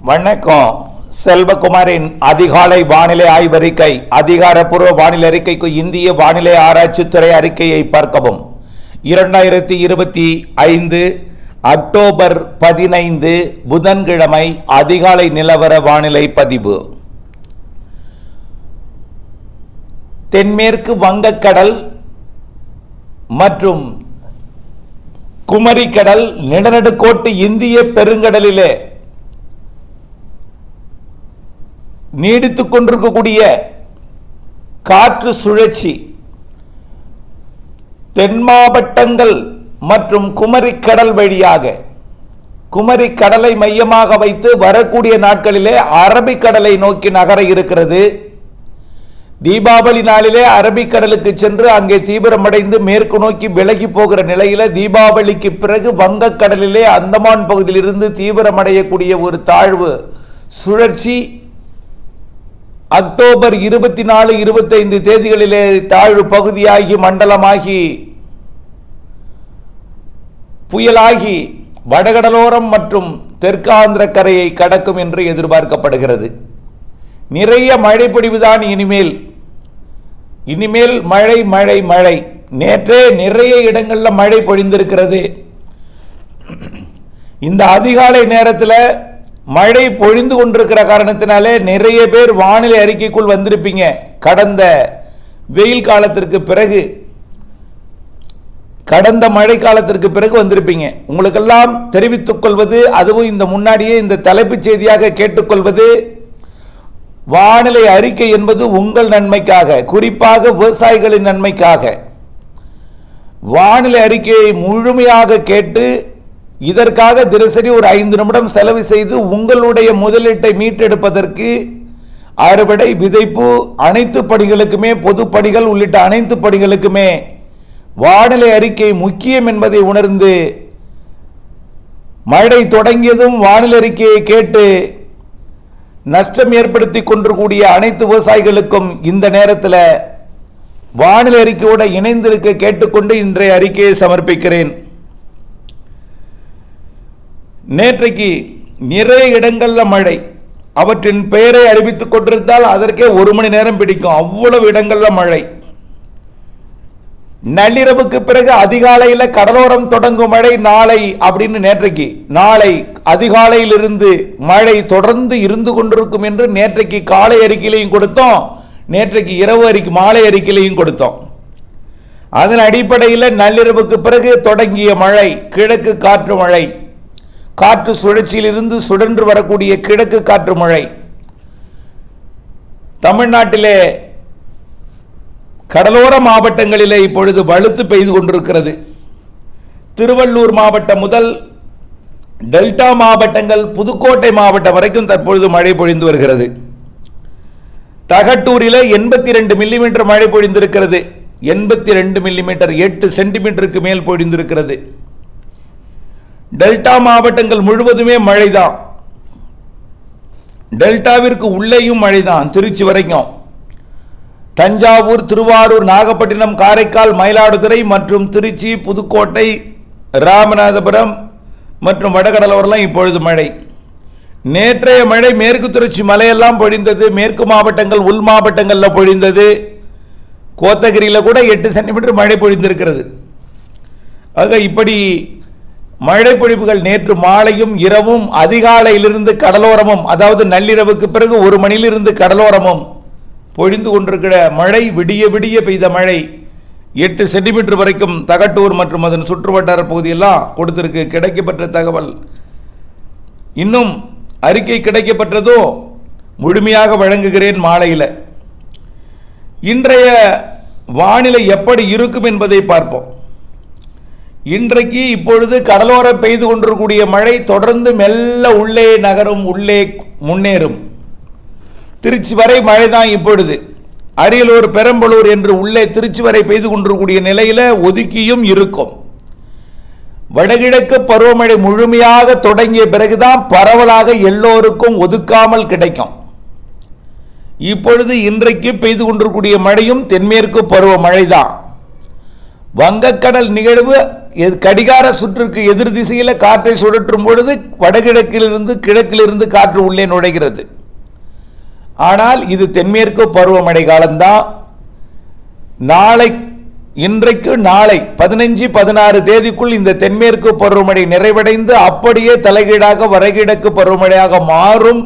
வணக்கம். செல்வகுமாரின் அதிகாலை வானிலை ஆய்வறிக்கை. அதிகாரப்பூர்வ வானிலை அறிக்கைக்கு இந்திய வானிலை ஆராய்ச்சித்துறை அறிக்கையை பார்க்கவும். 2025 அக்டோபர் 15 புதன்கிழமை அதிகாலை நிலவர வானிலை பதிவு. தென்மேற்கு வங்கக்கடல் மற்றும் குமரிக்கடல் நிலநடுக்கோட்டு இந்திய பெருங்கடலிலே நீடித்துக் கொண்டிருக்கக்கூடிய காற்று சுழற்சி தென் மாவட்டங்கள் மற்றும் குமரிக்கடல் வழியாக குமரிக்கடலை மையமாக வைத்து வரக்கூடிய நாட்களிலே அரபிக்கடலை நோக்கி நகர இருக்கிறது. தீபாவளி நாளிலே அரபிக்கடலுக்கு சென்று அங்கே தீவிரமடைந்து மேற்கு நோக்கி விலகி போகிற நிலையில தீபாவளிக்கு பிறகு வங்கக்கடலிலே அந்தமான் பகுதியிலிருந்து தீவிரமடையக்கூடிய ஒரு தாழ்வு சுழற்சி அக்டோபர் 24, 25 தேதிகளிலே தாழ்வு பகுதியாகி மண்டலமாகி புயலாகி வடகடலோரம் மற்றும் தெற்காந்திர கரையை கடக்கும் என்று எதிர்பார்க்கப்படுகிறது. நிறைய மழை பொழிவுதான் இனிமேல் மழை மழை மழை. நேற்றே நிறைய இடங்களில் மழை பொழிந்திருக்கிறது. இந்த அதிகாலை நேரத்தில் மழை பொழிந்து கொண்டிருக்கிற காரணத்தினாலே நிறைய பேர் வானிலை அறிக்கைக்குள் வந்திருப்பீங்க. கடந்த வெயில் காலத்திற்கு பிறகு, கடந்த மழை காலத்திற்கு பிறகு வந்திருப்பீங்க. உங்களுக்கெல்லாம் தெரிவித்துக் கொள்வது, அதுவும் இந்த முன்னாடியே இந்த தலைப்புச் செய்தியாக கேட்டுக்கொள்வது, வானிலை அறிக்கை என்பது உங்கள் நன்மைக்காக, குறிப்பாக விவசாயிகளின் நன்மைக்காக. வானிலை அறிக்கையை முழுமையாக கேட்டு இதற்காக தினசரி ஒரு 5 நிமிடம் செலவு செய்து உங்களுடைய முதலீட்டை மீட்டெடுப்பதற்கு அறுவடை, விதைப்பு, அனைத்து பணிகளுக்குமே, பொது பணிகள் உள்ளிட்ட அனைத்து பணிகளுக்குமே வானிலை அறிக்கை முக்கியம் என்பதை உணர்ந்து மழை தொடங்கியதும் வானிலை அறிக்கையை கேட்டு நஷ்டம் ஏற்படுத்தி கொண்டிருக்கூடிய அனைத்து விவசாயிகளுக்கும் இந்த நேரத்தில் வானிலை அறிக்கையோடு இணைந்திருக்க கேட்டுக்கொண்டு இன்றைய அறிக்கையை சமர்ப்பிக்கிறேன். நேற்றைக்கு நிறைய இடங்களில் மழை, அவற்றின் பெயரை அறிவித்துக் கொண்டிருந்தால் அதற்கே 1 மணி நேரம் பிடிக்கும். அவ்வளவு இடங்களில் மழை. நள்ளிரவுக்கு பிறகு அதிகாலையில் கடலோரம் தொடங்கும் மழை நாளை அப்படின்னு நாளை அதிகாலையில் இருந்து மழை தொடர்ந்து இருந்து கொண்டிருக்கும் என்று நேற்றைக்கு காலை அறிக்கையிலையும் கொடுத்தோம், நேற்றைக்கு இரவு மாலை அறிக்கையிலையும் கொடுத்தோம். அதன் அடிப்படையில் நள்ளிரவுக்கு பிறகு தொடங்கிய மழை கிழக்கு காற்று மழை, காற்று சுழற்சியிலிருந்து சுழன்று வரக்கூடிய கிழக்கு காற்று மழை தமிழ்நாட்டிலே கடலோர மாவட்டங்களிலே இப்பொழுது வலுத்து பெய்து கொண்டிருக்கிறது. திருவள்ளூர் மாவட்டம் முதல் டெல்டா மாவட்டங்கள், புதுக்கோட்டை மாவட்டம் வரைக்கும் தற்பொழுது மழை பொழிந்து வருகிறது. தகட்டூரில் 82 மில்லிமீட்டர் மழை பொழிந்திருக்கிறது. 82 மில்லிமீட்டர், 8 சென்டிமீட்டருக்கு மேல் பொழிந்திருக்கிறது. டெல்டா மாவட்டங்கள் முழுவதுமே மழைதான். டெல்டாவிற்கு உள்ளேயும் மழைதான். திருச்சி வரைக்கும், தஞ்சாவூர், திருவாரூர், நாகப்பட்டினம், காரைக்கால், மயிலாடுதுறை மற்றும் திருச்சி, புதுக்கோட்டை, ராமநாதபுரம் மற்றும் வடகடலோரெல்லாம் இப்பொழுது மழை. நேற்றைய மழை மேற்கு தொடர்ச்சி மலையெல்லாம் பொழிந்தது. மேற்கு மாவட்டங்கள், உள் மாவட்டங்களில் பொழிந்தது. கோத்தகிரியில் கூட 8 சென்டிமீட்டர் மழை பொழிந்திருக்கிறது. ஆக இப்படி மழை பொழிவுகள் நேற்று மாலையும் இரவும் அதிகாலையிலிருந்து கடலோரமும், அதாவது நள்ளிரவுக்கு பிறகு 1 மணியிலிருந்து கடலோரமும் பொழிந்து கொண்டிருக்கிற மழை, விடிய விடிய பெய்த மழை 8 சென்டிமீட்டர் வரைக்கும் தகட்டூர் மற்றும் அதன் சுற்றுவட்டார பகுதியெல்லாம் கொடுத்திருக்கு. கிடைக்கப்பட்ட தகவல், இன்னும் அறிக்கை கிடைக்கப்பட்டதோ முழுமையாக வழங்குகிறேன் மாலையில். இன்றைய வானிலை எப்படி இருக்கும் என்பதை பார்ப்போம். இன்றைக்கு இப்பொழுது கடலோர பெய்து கொண்டிருக்கக்கூடிய மழை தொடர்ந்து மெல்ல உள்ளே நகரும், உள்ளே முன்னேறும். திருச்சி வரை மழைதான் இப்பொழுது. அரியலூர், பெரம்பலூர் என்று உள்ளே திருச்சி வரை பெய்து கொண்டிருக்கக்கூடிய நிலையில ஒதுக்கியும் இருக்கும். வடகிழக்கு பருவமழை முழுமையாக தொடங்கிய பிறகுதான் பரவலாக எல்லோருக்கும் ஒதுக்காமல் கிடைக்கும். இப்பொழுது இன்றைக்கு பெய்து கொண்டிருக்கக்கூடிய மழையும் தென்மேற்கு பருவ மழைதான். வங்கக்கடல் நிகழ்வு கடிகார சுற்றுக்கு எதிர் திசையில் காற்றை சுழற்றும் பொழுது வடகிழக்கிலிருந்து கிழக்கிலிருந்து காற்று உள்ளே நுழைகிறது. ஆனால் இது தென்மேற்கு பருவமழை காலம்தான். இன்றைக்கு நாளை 15-16 தேதிக்குள் இந்த தென்மேற்கு பருவமழை நிறைவடைந்து அப்படியே தலைகீழாக வடகிழக்கு பருவமழையாக மாறும்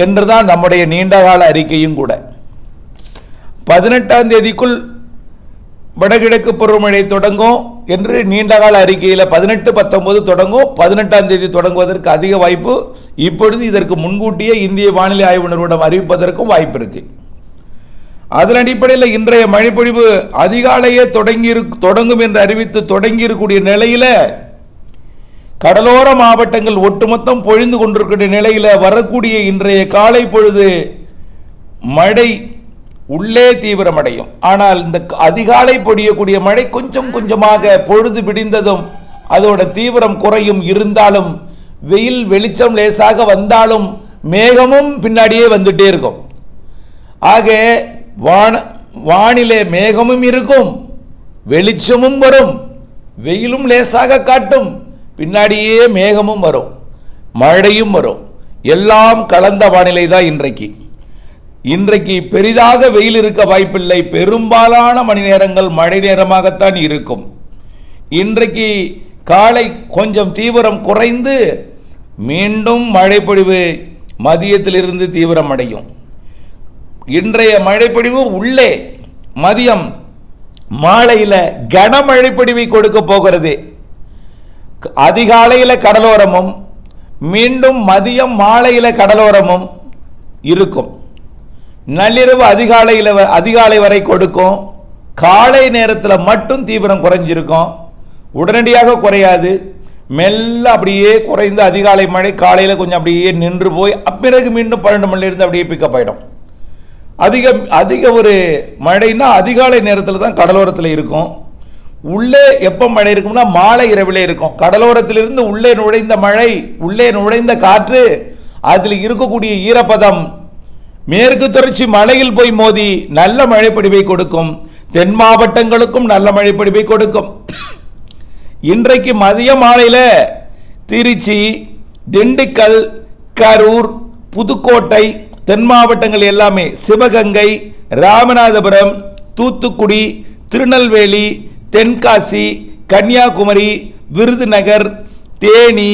என்றுதான் நம்முடைய நீண்டகால அறிக்கையும் கூட. 18ஆம் தேதிக்குள் வடகிழக்கு பருவமழை தொடங்கும் என்று நீண்டகால அறிக்கையில் 18-19 தொடங்கும். 18ஆம் தேதி தொடங்குவதற்கு அதிக வாய்ப்பு. இப்பொழுது இதற்கு முன்கூட்டியே இந்திய வானிலை ஆய்வு நிறுவனம் அறிவிப்பதற்கும் வாய்ப்பு இருக்கு. அதன் அடிப்படையில் இன்றைய மழைப்பொழிவு அதிகாலையே தொடங்கும் என்று அறிவித்து தொடங்கியிருக்கூடிய நிலையில கடலோர மாவட்டங்கள் ஒட்டுமொத்தம் பொழிந்து கொண்டிருக்கிற நிலையில வரக்கூடிய இன்றைய காலை பொழுது மழை உள்ளே தீவிரமடையும். ஆனால் இந்த அதிகாலை பொழியக்கூடிய மழை கொஞ்சம் கொஞ்சமாக பொழுது விடிந்ததும் அதோட தீவிரம் குறையும். இருந்தாலும் வெயில் வெளிச்சம் லேசாக வந்தாலும் மேகமும் பின்னாடியே வந்துட்டே இருக்கும். ஆக வானிலே மேகமும் இருக்கும், வெளிச்சமும் வரும், வெயிலும் லேசாக காட்டும், பின்னாடியே மேகமும் வரும், மழையும் வரும். எல்லாம் கலந்த வானிலை தான் இன்றைக்கு பெரிதாக வெயில் இருக்க வாய்ப்பில்லை. பெரும்பாலான மணி நேரங்கள் மழை நேரமாகத்தான் இருக்கும். இன்றைக்கு காலை கொஞ்சம் தீவிரம் குறைந்து மீண்டும் மழைப்பொழிவு மதியத்திலிருந்து தீவிரமடையும். இன்றைய மழைப்பொழிவு உள்ளே மதியம் மாலையில் கனமழைப்பொழிவை கொடுக்க போகிறது. அதிகாலையில் கடலோரமும் மீண்டும் மதியம் மாலையில் கடலோரமும் இருக்கும். நள்ளிரவு அதிகாலை வரை கொடுக்கும். காலை நேரத்தில் மட்டும் தீவிரம் குறைஞ்சிருக்கும். உடனடியாக குறையாது, மெல்ல அப்படியே குறைந்து அதிகாலை மழை காலையில் கொஞ்சம் அப்படியே நின்று போய் பிறகு மீண்டும் 12 மணிலிருந்து அப்படியே பிக்கப் ஆகிடும். அதிக ஒரு மழைன்னா அதிகாலை நேரத்தில் தான் கடலோரத்தில் இருக்கும். உள்ளே எப்போ மழை இருக்கும்னா மாலை இரவிலே இருக்கும். கடலோரத்திலிருந்து உள்ளே நுழைந்த மழை, உள்ளே நுழைந்த காற்று, அதில் இருக்கக்கூடிய ஈரப்பதம் மேற்கு தொடர்ச்சி மலையில் போய் மோதி நல்ல மழைப்பொழிவை கொடுக்கும். தென் மாவட்டங்களுக்கும் நல்ல மழைப்பொழிவை கொடுக்கும். இன்றைக்கு மதிய மாலையில் திருச்சி, திண்டுக்கல், கரூர், புதுக்கோட்டை தென் மாவட்டங்கள் எல்லாமே, சிவகங்கை, ராமநாதபுரம், தூத்துக்குடி, திருநெல்வேலி, தென்காசி, கன்னியாகுமரி, விருதுநகர், தேனி,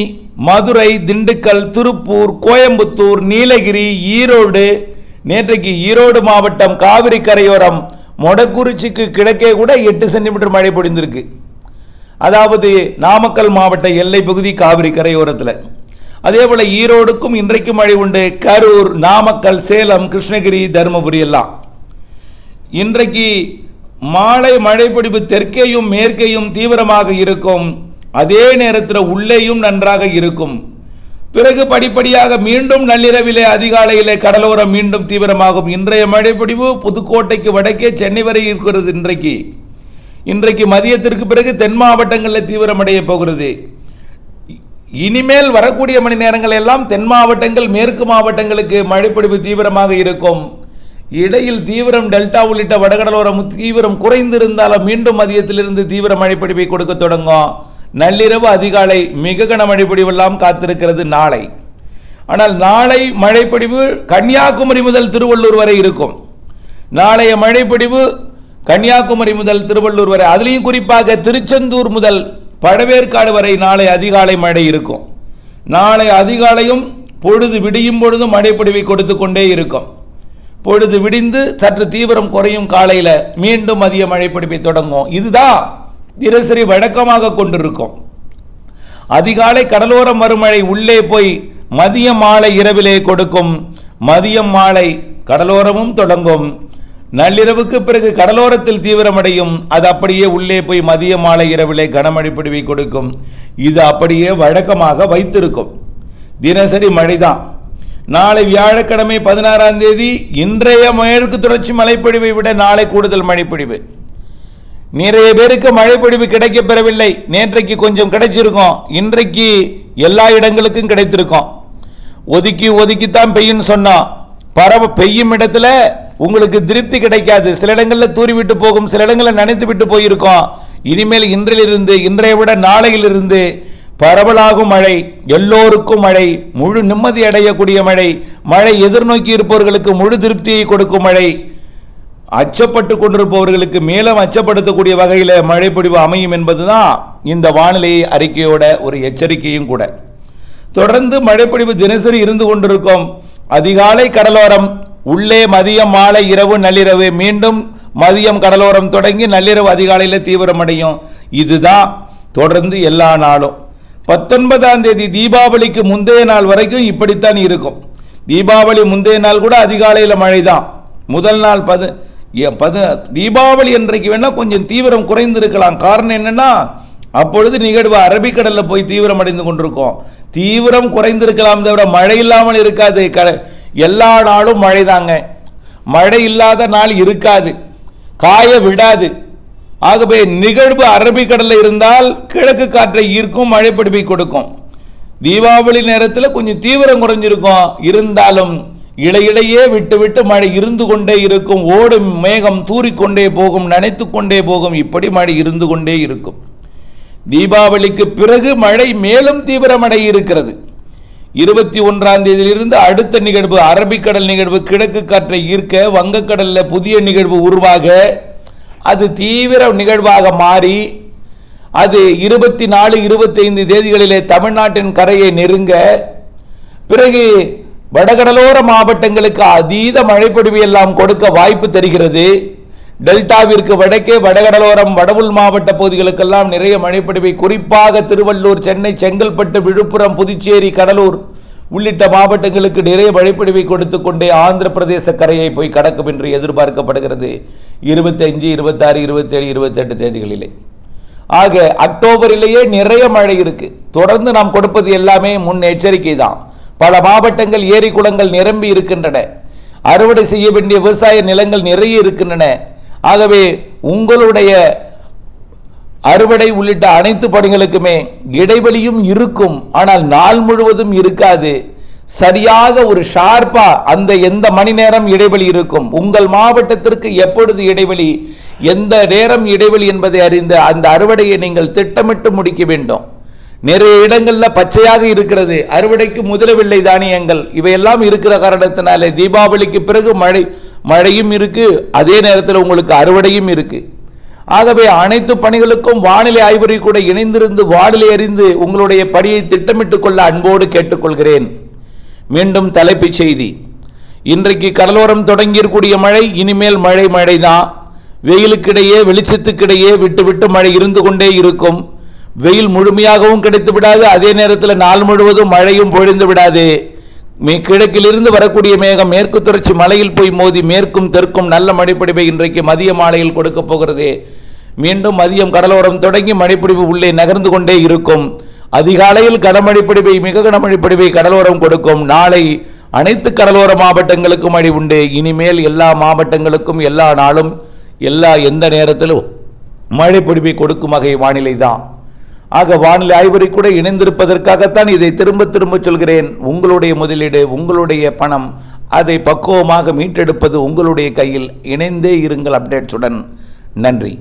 மதுரை, திண்டுக்கல், திருப்பூர், கோயம்புத்தூர், நீலகிரி, ஈரோடு, நேற்றைக்கு ஈரோடு மாவட்டம் காவிரி கரையோரம் மொடக்குறிச்சிக்கு கிழக்கே கூட 8 சென்டிமீட்டர் மழை பொழிந்திருக்கு. அதாவது நாமக்கல் மாவட்ட எல்லை பகுதி காவிரி கரையோரத்தில். அதே போல ஈரோடுக்கும் இன்றைக்கு மழை உண்டு. கரூர், நாமக்கல், சேலம், கிருஷ்ணகிரி, தருமபுரி எல்லாம் இன்றைக்கு மாலை மழைப்பொழிவு தெற்கேயும் மேற்கேயும் தீவிரமாக இருக்கும். அதே நேரத்தில் உள்ளேயும் நன்றாக இருக்கும். பிறகு படிப்படியாக மீண்டும் நள்ளிரவிலே அதிகாலையிலே கடலோரம் மீண்டும் தீவிரமாகும். இன்றைய மழைப்பொழிவு புதுக்கோட்டைக்கு வடக்கே சென்னை வரை இருக்கிறது. இன்றைக்கு மதியத்திற்கு பிறகு தென் மாவட்டங்களில் தீவிரமடைய போகிறது. இனிமேல் வரக்கூடிய மணி நேரங்கள் எல்லாம் தென் மாவட்டங்கள், மேற்கு மாவட்டங்களுக்கு மழைப்பொழிவு தீவிரமாக இருக்கும். இடையில் தீவிரம் டெல்டா உள்ளிட்ட வடகடலோரம் தீவிரம் குறைந்திருந்தாலும் மீண்டும் மதியத்திலிருந்து தீவிர மழைப்பொழிவை கொடுக்க தொடங்கும். நள்ளிரவு அதிகாலை மிக கனமழைப்பொழிவெல்லாம் காத்திருக்கிறது நாளை. ஆனால் நாளை மழைப்பொழிவு கன்னியாகுமரி முதல் திருவள்ளூர் வரை இருக்கும். நாளைய மழைப்பொழிவு கன்னியாகுமரி முதல் திருவள்ளூர் வரை, அதிலையும் குறிப்பாக திருச்செந்தூர் முதல் பழவேற்காடு வரை நாளை அதிகாலை மழை இருக்கும். நாளை அதிகாலையும் பொழுது விடியும் பொழுதும் மழைப்பொழிவை கொடுத்து கொண்டே இருக்கும். பொழுது விடிந்து சற்று தீவிரம் குறையும். காலையில் மீண்டும் மதிய மழைப்பொழிவை தொடங்கும். இதுதான் தினசரி வழக்கமாக கொண்டிருக்கும். அதிகாலை கடலோரம் வரும் மழை உள்ளே போய் மதியம் மாலை இரவிலே கொடுக்கும். மதியம் மாலை கடலோரமும் தொடங்கும். நள்ளிரவுக்கு பிறகு கடலோரத்தில் தீவிரமடையும். அது அப்படியே உள்ளே போய் மதிய மாலை இரவிலே கனமழை பொழிவை கொடுக்கும். இது அப்படியே வழக்கமாக வைத்திருக்கும். தினசரி மழைதான். நாளை வியாழக்கிழமை 16ஆம் தேதி இன்றைய மேற்கு தொடர்ச்சி மழைப்பொழிவை விட நாளை கூடுதல் மழைப்பொழிவு. நிறைய பேருக்கு மழைப்பொழிவு கிடைக்க பெறவில்லை. நேற்றைக்கு கொஞ்சம் கிடைச்சிருக்கும். இன்றைக்கு எல்லா இடங்களுக்கும் கிடைத்திருக்கும். ஒதுக்கித்தான் பெய்யும் சொன்னோம். பெய்யும் இடத்துல உங்களுக்கு திருப்தி கிடைக்காது. சில இடங்களில் தூறி விட்டு போகும், சில இடங்களில் நனைத்து விட்டு போயிருக்கோம். இனிமேல் இன்றிலிருந்து, இன்றைய விட நாளையிலிருந்து பரவலாகும் மழை, எல்லோருக்கும் மழை, முழு நிம்மதி அடையக்கூடிய மழை, மழை எதிர்நோக்கி இருப்பவர்களுக்கு முழு திருப்தியை கொடுக்கும் மழை, அச்சப்பட்டு கொண்டிருப்பவர்களுக்கு மேலும் அச்சப்படுத்தக்கூடிய வகையில் மழை பொழிவு அமையும் என்பதுதான் இந்த வானிலை அறிக்கையோட ஒரு எச்சரிக்கையும் கூட. தொடர்ந்து மழைப்பொழிவு தினசரி இருந்து கொண்டிருக்கும். அதிகாலை கடலோரம், உள்ளே மதியம், மாலை, இரவு, நள்ளிரவு, மீண்டும் மதியம் கடலோரம் தொடங்கி நள்ளிரவு அதிகாலையில் தீவிரமடையும். இதுதான் தொடர்ந்து எல்லா நாளும். 19ஆம் தேதி தீபாவளிக்கு முந்தைய நாள் வரைக்கும் இப்படித்தான் இருக்கும். தீபாவளி முந்தைய நாள் கூட அதிகாலையில் மழை தான். முதல் நாள் தீபாவளி அன்றைக்கு வேணா கொஞ்சம் தீவிரம் குறைந்திருக்கலாம். காரணம் என்னன்னா, அப்பொழுது நிகழ்வு அரபிக்கடலில் போய் தீவிரம் அடைந்து கொண்டிருக்கும். தீவிரம் குறைந்திருக்கலாம் தவிர மழை இல்லாமல் இருக்காது. எல்லா நாளும் மழை தாங்க. மழை இல்லாத நாள் இருக்காது, காய விடாது. ஆகவே நிகழ்வு அரபிக்கடலில் இருந்தால் கிழக்கு காற்றை ஈர்க்கும், மழைப்பிடிப்பை கொடுக்கும். தீபாவளி நேரத்தில் கொஞ்சம் தீவிரம் குறைஞ்சிருக்கும். இருந்தாலும் இடையிடையே விட்டு விட்டு மழை இருந்து கொண்டே இருக்கும். ஓடும் மேகம் தூறிக்கொண்டே போகும், நனைத்து கொண்டே போகும். இப்படி மழை இருந்து கொண்டே இருக்கும். தீபாவளிக்கு பிறகு மழை மேலும் தீவிரமடைய இருக்கிறது. 21ஆம் தேதியிலிருந்து அடுத்த நிகழ்வு அரபிக்கடல் நிகழ்வு கிழக்கு காற்றை ஈர்க்க, வங்கக்கடலில் புதிய நிகழ்வு உருவாக, அது தீவிர நிகழ்வாக மாறி அது 24, 25 தேதிகளிலே தமிழ்நாட்டின் கரையை நெருங்க, பிறகு வடகடலோர மாவட்டங்களுக்கு அதீத மழைப்பொழிவு எல்லாம் கொடுக்க வாய்ப்பு தெரிகிறது. டெல்டாவிற்கு வடக்கே வடகடலோரம் வடவுள் மாவட்ட பகுதிகளுக்கெல்லாம் நிறைய மழைப்பொழிவை, குறிப்பாக திருவள்ளூர், சென்னை, செங்கல்பட்டு, விழுப்புரம், புதுச்சேரி, கடலூர் உள்ளிட்ட மாவட்டங்களுக்கு நிறைய மழைப்பொழிவை கொடுத்து கொண்டே ஆந்திர பிரதேச கரையை போய் கடக்கும் என்று எதிர்பார்க்கப்படுகிறது. 25, 26, 27, 28 தேதிகளிலே. ஆக அக்டோபரிலேயே நிறைய மழை இருக்கு. தொடர்ந்து நாம் கொடுப்பது எல்லாமே முன் எச்சரிக்கை தான். பல மாவட்டங்கள் ஏரி குளங்கள் நிரம்பி இருக்கின்றன. அறுவடை செய்ய வேண்டிய விவசாய நிலங்கள் நிறைய இருக்கின்றன. ஆகவே உங்களுடைய அறுவடை உள்ளிட்ட அனைத்து பணிகளுக்குமே இடைவெளியும் இருக்கும். ஆனால் நாள் முழுவதும் இருக்காது. சரியாக ஒரு ஷார்ப்பா அந்த எந்த மணி நேரம் இடைவெளி இருக்கும், உங்கள் மாவட்டத்திற்கு எப்பொழுது இடைவெளி, எந்த நேரம் இடைவெளி என்பதை அறிந்த அந்த அறுவடையை நீங்கள் திட்டமிட்டு முடிக்க வேண்டும். நிறைய இடங்கள்ல பச்சையாக இருக்கிறது, அறுவடைக்கு முதலவில்லை தானியங்கள், இவையெல்லாம் இருக்கிற காரணத்தினாலே தீபாவளிக்கு பிறகு மழையும் இருக்கு, அதே நேரத்தில் உங்களுக்கு அறுவடையும் இருக்கு. ஆகவே அனைத்து பணிகளுக்கும் வானிலை ஆய்வறை கூட இணைந்திருந்து வானிலை அறிந்து உங்களுடைய பணியை திட்டமிட்டுக் கொள்ள அன்போடு கேட்டுக்கொள்கிறேன். மீண்டும் தலைப்புச் செய்தி. இன்றைக்கு கடலோரம் தொடங்கியிருக்கூடிய மழை இனிமேல் மழைதான். வெயிலுக்கிடையே வெளிச்சத்துக்கிடையே விட்டு விட்டு மழை இருந்து கொண்டே இருக்கும். வெயில் முழுமையாகவும் கிடைத்து விடாது, அதே நேரத்தில் நாள் முழுவதும் மழையும் பொழிந்து விடாது. கிழக்கிலிருந்து வரக்கூடிய மேகம் மேற்கு தொடர்ச்சி மலையில் போய் மோதி மேற்கும் தெற்கும் நல்ல மழைப்பொழிவை இன்றைக்கு மதிய மாலையில் கொடுக்க போகிறது. மீண்டும் மதியம் கடலோரம் தொடங்கி மழைப்பொழிவு உள்ளே நகர்ந்து கொண்டே இருக்கும். அதிகாலையில் கனமழைப்பொழிவை, மிக கனமழைப்பொழிவை கடலோரம் கொடுக்கும். நாளை அனைத்து கடலோர மாவட்டங்களுக்கும் மழை உண்டு. இனிமேல் எல்லா மாவட்டங்களுக்கும் எல்லா நாளும் எந்த நேரத்திலும் மழைப்பொழிவை கொடுக்கும் வகை வானிலை தான். ஆக வானிலை ஆய்வறை கூட இணைந்திருப்பதற்காகத்தான் இதை திரும்ப திரும்ப சொல்கிறேன். உங்களுடைய முதலீடு, உங்களுடைய பணம், அதை பக்குவமாக மீட்டெடுப்பது உங்களுடைய கையில். இணைந்தே இருங்கள் அப்டேட்ஸுடன். நன்றி.